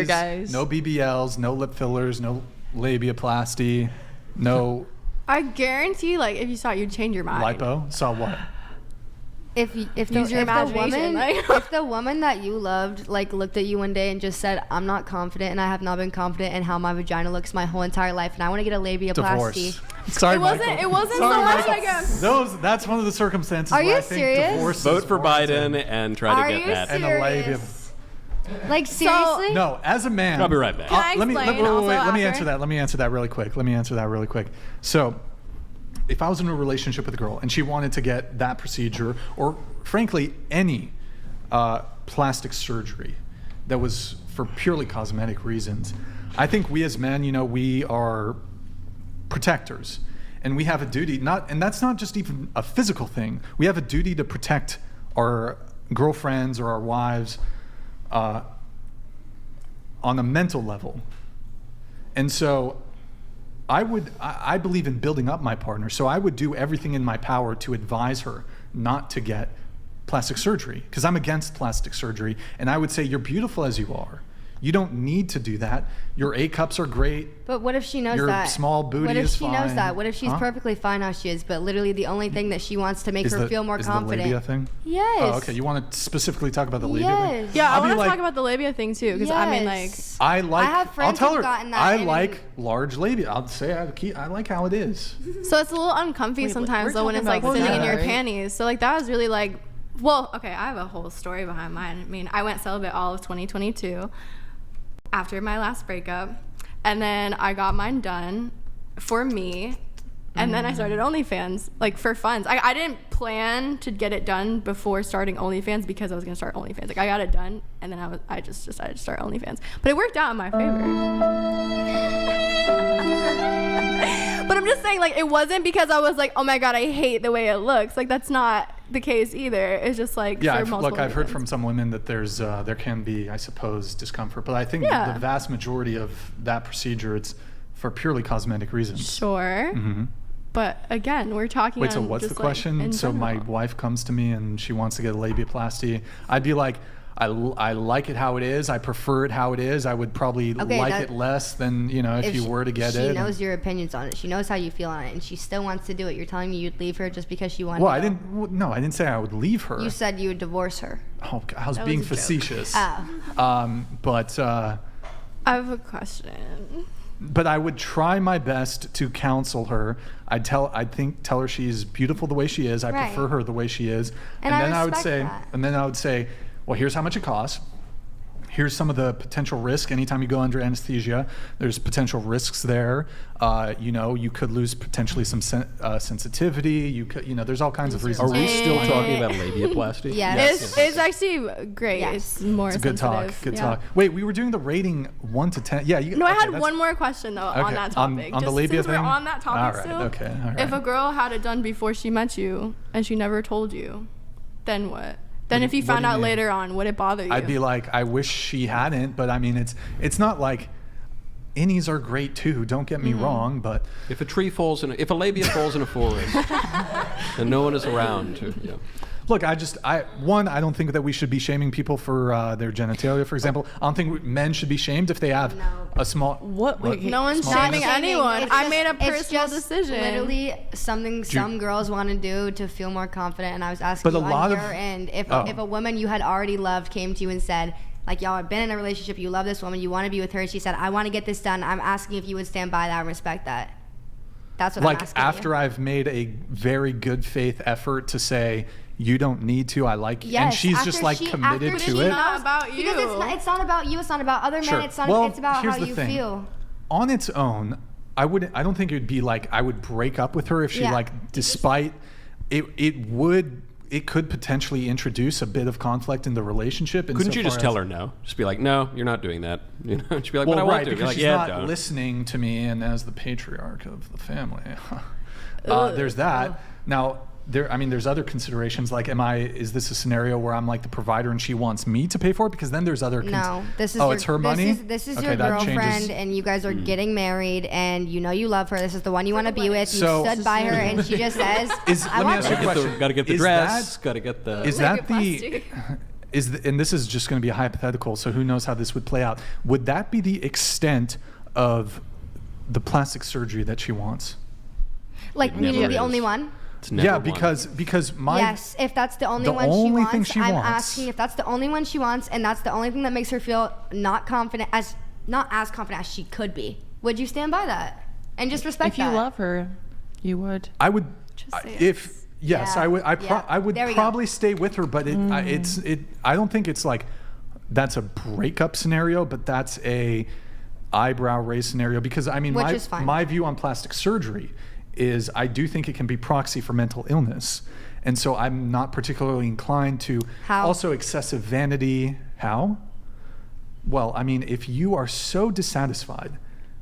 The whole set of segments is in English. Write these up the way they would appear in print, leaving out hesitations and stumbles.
guys. No BBLs, no lip fillers, no labiaplasty, no I guarantee, like, if you saw it, you'd change your mind. lipo. Saw what? If the woman that you loved like looked at you one day and just said, I'm not confident and I have not been confident in how my vagina looks my whole entire life and I want to get a labiaplasty. Divorce. Sorry, It wasn't Michael. so much like a... That's one of the circumstances Are where you I think serious? divorce Vote is for warranted. Biden and try to get that. And a labia. Like, seriously? No, as a man. I'll be right back. Can I let me explain also let me after? answer that really quick. So, if I was in a relationship with a girl and she wanted to get that procedure, or frankly any plastic surgery that was for purely cosmetic reasons, I think we as men, we are protectors, and we have a duty. And that's not just even a physical thing. We have a duty to protect our girlfriends or our wives on a mental level, and so. I believe in building up my partner, so I would do everything in my power to advise her not to get plastic surgery, because I'm against plastic surgery, and I would say, you're beautiful as you are. You don't need to do that. Your A cups are great. But what if she knows Your that? small booty is fine. What if she knows that? What if she's perfectly fine how she is, but literally the only thing that she wants to make her feel more confident? Is the labia thing? Yes. Oh, okay. You want to specifically talk about the labia thing? Yes. Yeah, I I'll be want to like- talk about the labia thing too, because I mean, like, I have friends I'll tell who've her. gotten that I in- like large labia. I'll say I like how it is. so it's a little uncomfy Wait, sometimes we're though when it's talking like about sitting in your right? panties. So like that was really like, well, okay, I have a whole story behind mine. I mean, I went celibate all of 2022 after my last breakup, and then I got mine done for me, and then I started OnlyFans, like for funds. I didn't plan to get it done before starting OnlyFans because I was gonna start OnlyFans. Like I got it done, and then I just decided to start OnlyFans. But it worked out in my favor. But I'm just saying, like, it wasn't because I was like, oh my god, I hate the way it looks. Like that's not the case either. It's just like Yeah, for multiple I've heard reasons. from some women that there can be, I suppose, discomfort, but I think Yeah. the vast majority of that procedure, it's for purely cosmetic reasons. Sure. Mm-hmm. But again, we're talking. Wait, so on what's the just, question? Like, in So my general. wife comes to me and she wants to get a labiaplasty. I'd be like, I like it how it is. I prefer it how it is. I would probably like it less than, if you were to get it. She knows your opinions on it. She knows how you feel on it, and she still wants to do it. You're telling me you'd leave her just because she wanted Well, to I go? didn't. No, I didn't say I would leave her. You said you would divorce her. Oh, God, I was That being was a joke. facetious. Oh. But I have a question. I would try my best to counsel her. I'd tell her she's beautiful the way she is. I Right. prefer her the way she is. And I then I would respect say, that. and then I would say, well, here's how much it costs. Here's some of the potential risk. Anytime you go under anesthesia, there's potential risks there. You could lose potentially some sensitivity. You could, there's all kinds of reasons. Are we still talking about labiaplasty? Yes. It's actually great. Yes. It's more It's a good talk. sensitive. Good Yeah. talk. Wait, we were doing the rating 1 to 10. Yeah. No, I had one more question though on that topic. On the Just labia since thing. we're on that topic all right, still. Okay. All right. If a girl had it done before she met you and she never told you, then what? Then if you what found do you out mean? later on, would it bother you? I'd be like, I wish she hadn't, but I mean, it's not like innies are great too. Don't get me wrong, but If a labia falls in a forest, and no one is around, look, I don't think that we should be shaming people for their genitalia, for example. I don't think men should be shamed if they have a small. What? Wait, No one's Small shaming penis? anyone. It's I just- made a it's personal just decision. Literally something some girls want to do to feel more confident, and I was asking But you a lot on of- your end if Oh. a woman you had already loved came to you and said, like, y'all have been in a relationship, you love this woman, you want to be with her, and she said, I want to get this done. I'm asking if you would stand by that and respect that. That's what I'm Like asking after you. I've made a very good faith effort to say you don't need to, I like, and Yes, she's after just like committed after to she it. knows- Not about you. Because it's not about you. It's not about other Sure. men. It's not. Well, It's about here's how the you thing. feel. On its own, I don't think it would be like I would break up with her if she Yeah. despite it could potentially introduce a bit of conflict in the relationship. Couldn't you just tell her no? Just be like, no, you're not doing that. She'd be like, but Well, I want right, to. because You're like, she's yeah, not don't. listening to me, and as the patriarch of the family, there's that. Now, there's other considerations. Like, is this a scenario where I'm like the provider and she wants me to pay for it? Because then there's other. No, this is. It's her money. This is Okay, your that changes. girlfriend, and you guys are getting married, and you know you love her. This is the one you want to be with. You So- stood by her, and she just says, Let me ask you a question. Got to get the Is dress. Got to get the. Is that the? Labiaplasty. and this is just going to be a hypothetical, so who knows how this would play out. Would that be the extent of the plastic surgery that she wants? Like, It meaning never the is. only one? It's never Yeah, one. because my Yes, if that's the only the one only she thing wants, she I'm wants- asking if that's the only one she wants, and that's the only thing that makes her feel not confident as she could be. Would you stand by that and just respect If you that? love her, you would. I would Just say if yes, Yeah. I would Yeah. I would There we go. probably stay with her, but I don't think it's like that's a breakup scenario, but that's a eyebrow raise scenario, because I mean Which is fine. my view on plastic surgery is I do think it can be proxy for mental illness. And so I'm not particularly inclined to How? also excessive vanity. How? Well, I mean, if you are so dissatisfied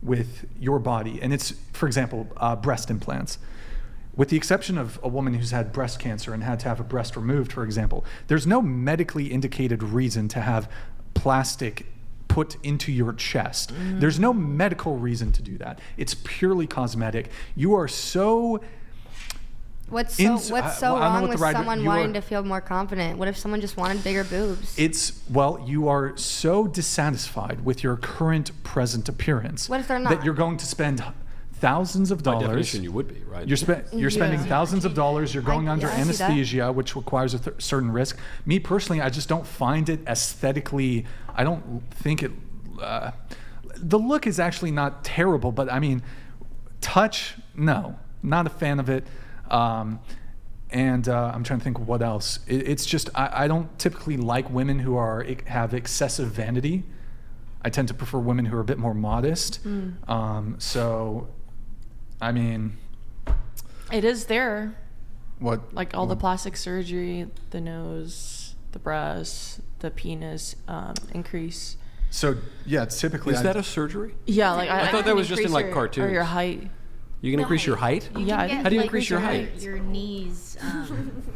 with your body, and it's, for example, breast implants, with the exception of a woman who's had breast cancer and had to have a breast removed, for example, there's no medically indicated reason to have plastic put into your chest. There's no medical reason to do that. It's purely cosmetic. You are so... What's I so don't know wrong what with the right- someone you are- wanting to feel more confident? What if someone just wanted bigger boobs? Well, you are so dissatisfied with your current present appearance What if they're that not? you're going to spend thousands of By dollars. definition, you would be, right? You're spending thousands of dollars. You're going under I see that. anesthesia, which requires a certain risk. Me personally, I just don't find it aesthetically. I don't think it. The look is actually not terrible, but I mean, touch, no, not a fan of it. I'm trying to think of what else. It's just I don't typically like women who have excessive vanity. I tend to prefer women who are a bit more modest. So, I mean, It is there. what? Like all the plastic surgery, the nose, the breast, the penis increase. So yeah, typically Is that a surgery? Yeah, like I thought that was just in, like, Or cartoons. your height. You can increase your height? Yeah, I can think How do you like, increase your height? Your knees,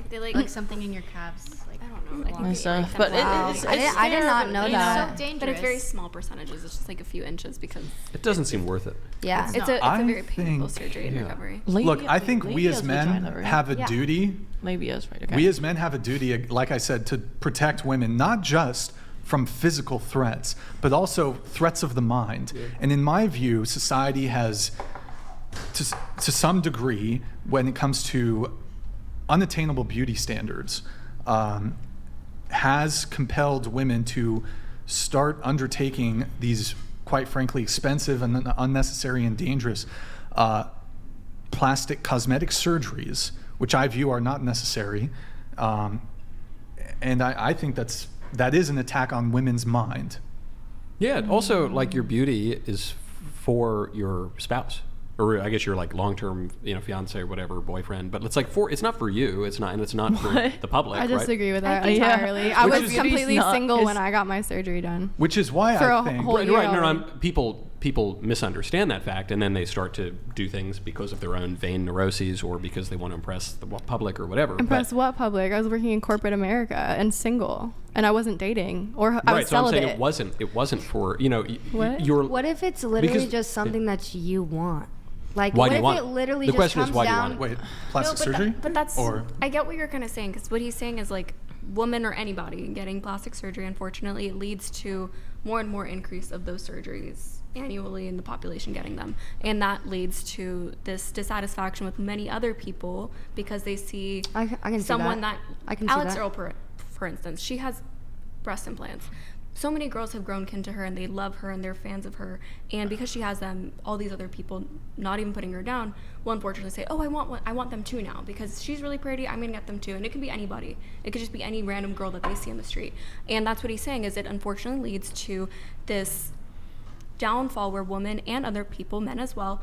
they like something in your calves. Like, I don't know. and stuff. But But Wow. it's I did not know it's that. so dangerous. But it's very small percentages. It's just like a few inches because It doesn't seem worth it. Yeah. it's a I very painful think- surgery and Yeah. recovery. Look, I think we as men have a Yeah. duty. Labia's right. Okay. We as men have a duty, like I said, to protect women, not just from physical threats, but also threats of the mind. And in my view, society has, to some degree, when it comes to unattainable beauty standards, has compelled women to start undertaking these, quite frankly, expensive and unnecessary and dangerous plastic cosmetic surgeries, which I view are not necessary. And I think that is an attack on women's mind. Yeah. Also, like, your beauty is for your spouse, or I guess your, like, long-term, fiance or whatever, boyfriend. But it's like it's not for you. It's not for the public. I right? disagree with that Yeah. entirely. I Which was is- completely Beauty's not- single is- when I got my surgery done. Which is why For I a think whole Right, year right. No, already. people misunderstand that fact, and then they start to do things because of their own vain neuroses or because they want to impress the public or whatever. Impress But- what public? I was working in corporate America and single, and I wasn't dating, or I Right. was So I'm saying celibate. it wasn't for What? your. What if it's literally Because- just something that you want? Like, Why what do you if want it it? literally The just question is, comes why do you down? want it? wait, plastic surgery? But that's or I get what you're kind of saying because what he's saying is like women or anybody getting plastic surgery. Unfortunately, it leads to more and more increase of those surgeries annually in the population getting them, and that leads to this dissatisfaction with many other people because they see I can see someone that. I can see Alex that. Earl, for instance, she has breast implants. So many girls have grown kin to her and they love her and they're fans of her, and because she has them, all these other people, not even putting her down, will unfortunately say, oh, I want them too now because she's really pretty, I'm gonna get them too. And it could be anybody, it could just be any random girl that they see on the street. And that's what he's saying, is it unfortunately leads to this downfall where women and other people, men as well,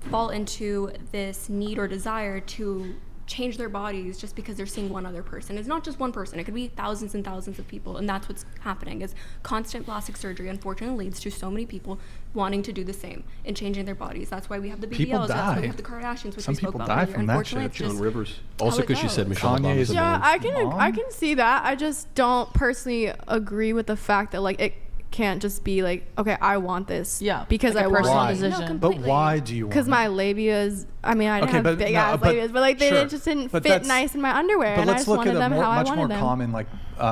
fall into this need or desire to change their bodies just because they're seeing one other person. It's not just one person, it could be thousands and thousands of people, and that's what's happening is constant plastic surgery unfortunately leads to so many people wanting to do the same and changing their bodies. That's why we have the BBLs, People that's why we die. have the Kardashians, which Some we spoke people about die earlier. from that Unfortunately, shit. it's Joan just Rivers. how Also, it because she said goes. Michelle Obama's Kanye's- a Yeah, man. I can see that. I just don't personally agree with the fact that like it can't just be like, okay, I want this. Yeah, because like a I want personal Why? it. decision. No, But completely. why do you want Because it? my labias, I mean, I didn't Okay, have but big no, ass but- labias, but like they sure. just didn't But fit that's- nice in my underwear, But and I let's just look wanted at a them how I much wanted more them. common like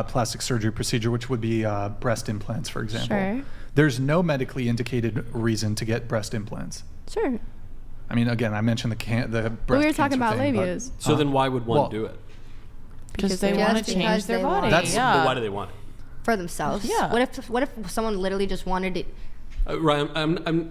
plastic surgery procedure, which would be breast implants, for example. Sure. There's no medically indicated reason to get breast implants. Sure. I mean, again, I mentioned the breast But we were talking cancer about thing, but- labias. So then why would one Well, do it? Because they Just want to because change their they body. want- That's- yeah. But why do they want it? For themselves. Yeah. What if someone literally just wanted it? Right,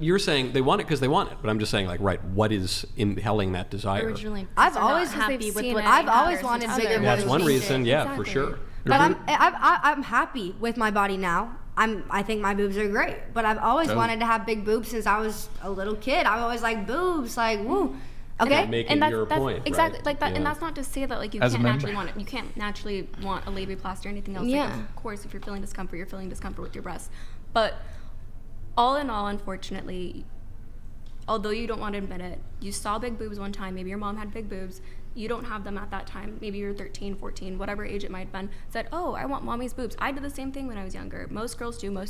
you're saying they want it because they want it, but I'm just saying, like, right, what is impelling that desire? Originally, I've they're not always happy they've with seen what it. I've they always have wanted versus bigger others. That's one Exactly. reason, yeah, for Exactly. sure. But I'm happy with my body now. I think my boobs are great. But I've always Oh. wanted to have big boobs since I was a little kid. I always like boobs, like woo. Okay. Making your point, exactly right? like that, Yeah. and that's not to say that like you As a can't member. naturally want it. You can't naturally want a labiaplasty or anything else. Yeah. Like, of course, if you're feeling discomfort, you're feeling discomfort with your breasts. But all in all, unfortunately, although you don't want to admit it, you saw big boobs one time. Maybe your mom had big boobs. You don't have them at that time. Maybe you're 13, 14, whatever age it might have been. Said, oh, I want mommy's boobs. I did the same thing when I was younger. Most girls do.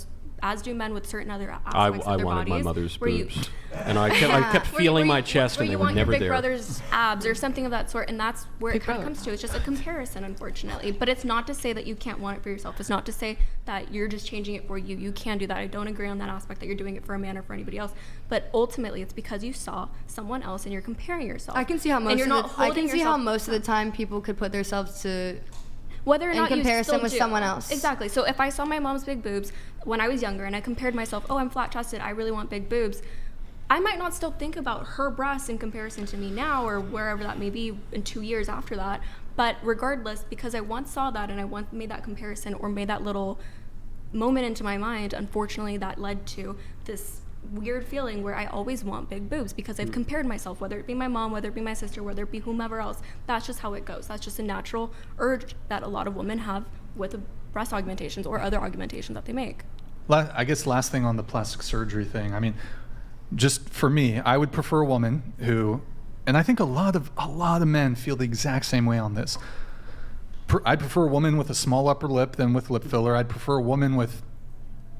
As do men with certain other aspects I of their wanted bodies. my mother's where you- boobs, and I kept feeling my chest, where and they you were want never your big there. brother's abs or something of that sort, and that's where Big it kind of brother. comes to. It's just a comparison, unfortunately. But it's not to say that you can't want it for yourself. It's not to say that you're just changing it for you. You can do that. I don't agree on that aspect that you're doing it for a man or for anybody else. But ultimately, it's because you saw someone else and you're comparing yourself. I can see how And most you're of not the, I holding can see how yourself- most of the time people could put themselves to whether or in not you comparison still with do. someone else. Exactly. So if I saw my mom's big boobs when I was younger and I compared myself, oh, I'm flat chested, I really want big boobs, I might not still think about her breasts in comparison to me now or wherever that may be in 2 years after that. But regardless, because I once saw that and I once made that comparison or made that little moment into my mind, unfortunately that led to this weird feeling where I always want big boobs because I've compared myself, whether it be my mom, whether it be my sister, whether it be whomever else. That's just how it goes. That's just a natural urge that a lot of women have with breast augmentations or other augmentations that they make. I guess last thing on the plastic surgery thing. I mean, just for me, I would prefer a woman who, and I think a lot of men feel the exact same way on this. I'd prefer a woman with a small upper lip than with lip filler. I'd prefer a woman with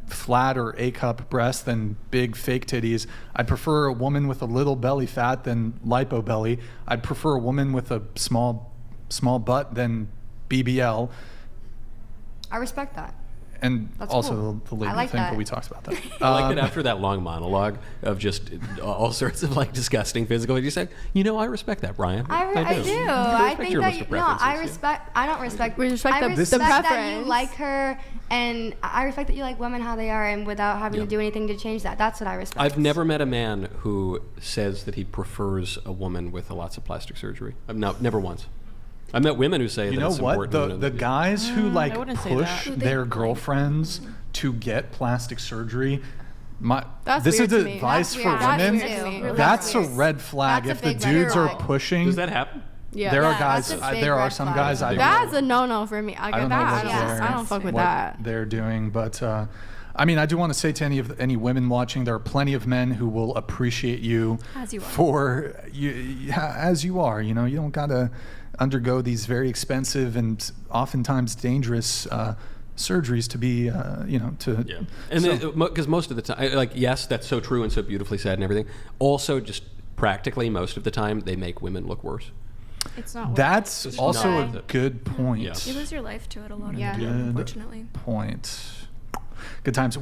flat or A-cup breasts than big fake titties. I'd prefer a woman with a little belly fat than lipo belly. I'd prefer a woman with a small butt than BBL. I respect that. And That's also cool. the labia I like thing, that. but we talked about that. I like that after that long monologue of just all sorts of like disgusting physical, you said, you know, I respect that, Brian. I do. I respect think your that list of no, I preferences, yeah. respect. I don't respect. We respect I the respect that you preference. like her, and I respect that you like women how they are, and without having Yeah. to do anything to change that. That's what I respect. I've never met a man who says that he prefers a woman with lots of plastic surgery. Never once. I've met women who say You that know it's what? important. The guys who like wouldn't say push that. their girlfriends to get plastic surgery. That's This weird is to me. advice That's for weird. That's women. weird to me. Really That's a weird. red flag. That's If a the big red dudes are flag. pushing, Does that happen? Yeah. there are Yeah, guys. that's a big There are red some flag. guys I That's a no-no for me. I I get don't know that. what I don't fuck with what that. they're doing, but I mean, I do want to say to any women watching, there are plenty of men who will appreciate you As you are. for you, yeah, as you are. You know, you don't gotta undergo these very expensive and oftentimes dangerous surgeries to be, to. Yeah. And because most of the time, like, yes, that's so true and so beautifully said and everything. Also, just practically most of the time, they make women look worse. It's not. That's It's also not a worth it. good point. Yeah. You lose your life to it a lot of Yeah. the time, Good unfortunately. point. Good times.